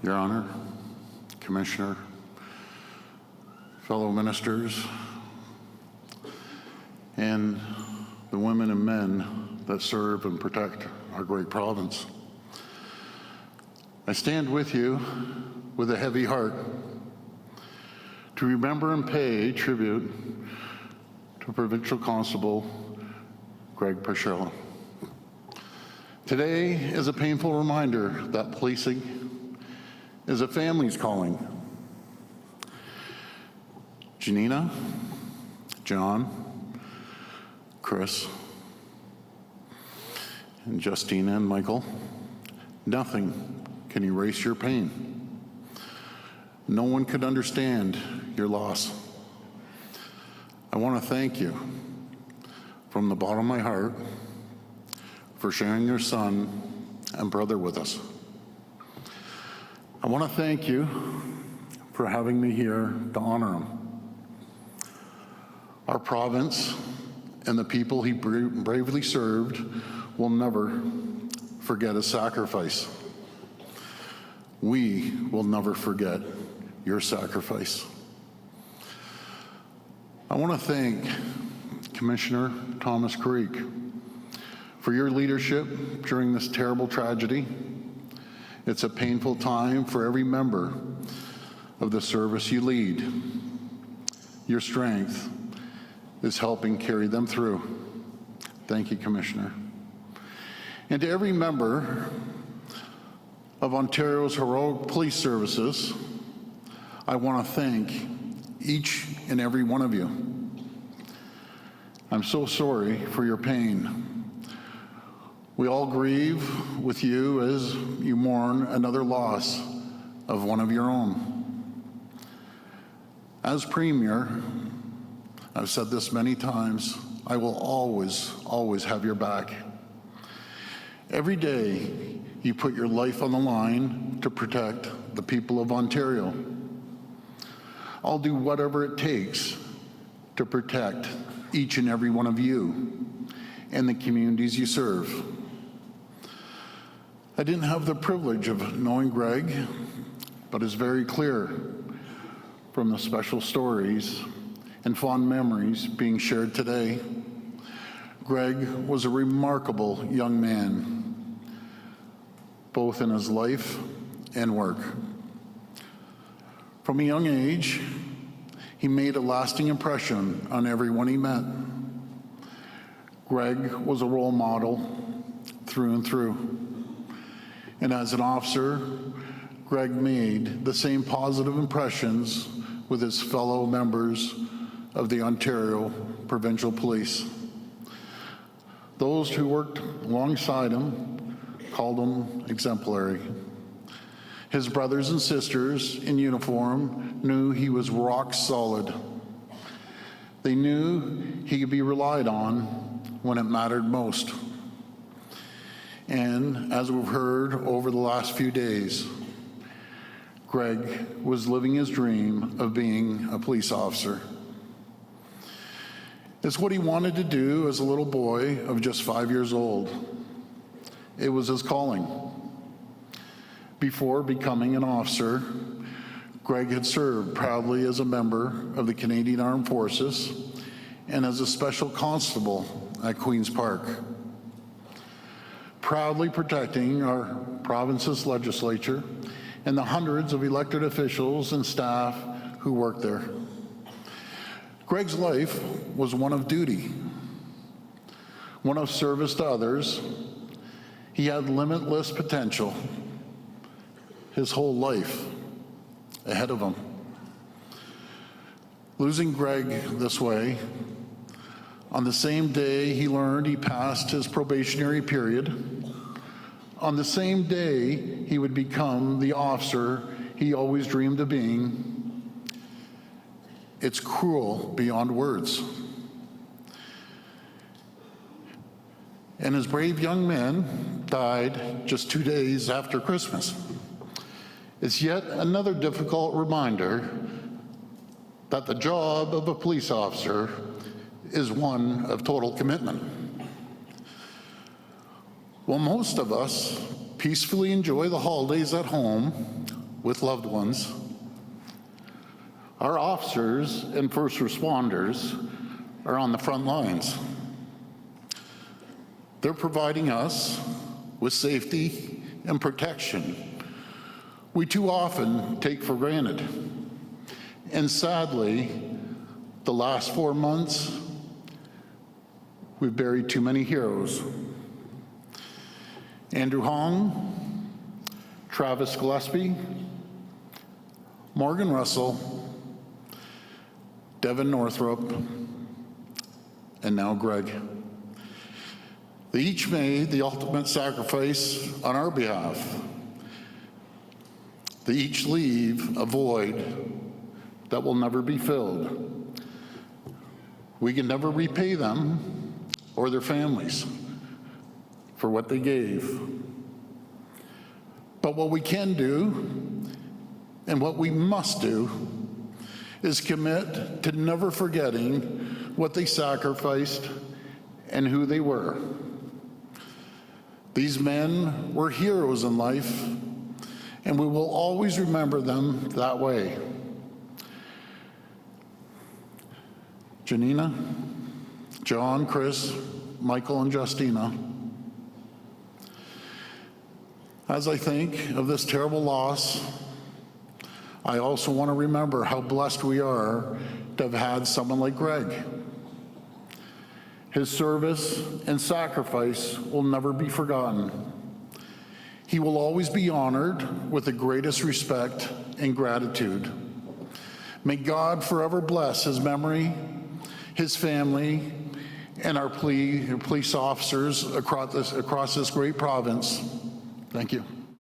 Your Honor, Commissioner, fellow ministers, and the women and men that serve and protect our great province. I stand with you with a heavy heart to remember and pay tribute to Provincial Constable Greg Pierzchala. Today is a painful reminder that policing is a family's calling. Janina, John, Chris, and Justina and Michael, nothing can erase your pain. No one could understand your loss. I want to thank you from the bottom of my heart for sharing your son and brother with us. I want to thank you for having me here to honor him. Our province and the people he bravely served will never forget his sacrifice. We will never forget your sacrifice. I want to thank Commissioner Thomas Creek for your leadership during this terrible tragedy. It's a painful time for every member of the service you lead. Your strength is helping carry them through. Thank you, Commissioner. And to every member of Ontario's heroic police services, I want to thank each and every one of you. I'm so sorry for your pain. We all grieve with you as you mourn another loss of one of your own. As Premier, I've said this many times, I will always have your back. Every day, you put your life on the line to protect the people of Ontario. I'll do whatever it takes to protect each and every one of you and the communities you serve. I didn't have the privilege of knowing Greg, but it's very clear from the special stories and fond memories being shared today. Greg was a remarkable young man, both in his life and work. From a young age, he made a lasting impression on everyone he met. Greg was a role model through and through. And as an officer, Greg made the same positive impressions with his fellow members of the Ontario Provincial Police. Those who worked alongside him called him exemplary. His brothers and sisters in uniform knew he was rock solid. They knew he could be relied on when it mattered most. And as we've heard over the last few days, Greg was living his dream of being a police officer. It's what he wanted to do as a little boy of just 5 years old. It was his calling. Before becoming an officer, Greg had served proudly as a member of the Canadian Armed Forces and as a special constable at Queen's Park, proudly protecting our province's legislature and the hundreds of elected officials and staff who work there. Greg's life was one of duty, one of service to others. He had limitless potential, his whole life ahead of him. Losing Greg this way, on the same day he learned he passed his probationary period, on the same day he would become the officer he always dreamed of being, it's cruel beyond words. And his brave young men died just 2 days after Christmas. It's yet another difficult reminder that the job of a police officer is one of total commitment. While most of us peacefully enjoy the holidays at home, with loved ones. Our officers and first responders are on the front lines. They're providing us with safety and protection we too often take for granted. And sadly, the last 4 months, we've buried too many heroes. Andrew Hong, Travis Gillespie, Morgan Russell, Devin Northrup, and now Greg. They each made the ultimate sacrifice on our behalf. They each leave a void that will never be filled. We can never repay them or their families for what they gave. But what we can do, and what we must do, is commit to never forgetting what they sacrificed and who they were. These men were heroes in life, and we will always remember them that way. Janina, John, Chris, Michael, and Justina, as I think of this terrible loss, I also want to remember how blessed we are to have had someone like Greg. His service and sacrifice will never be forgotten. He will always be honored with the greatest respect and gratitude. May God forever bless his memory, his family, and our police officers across this great province. Thank you.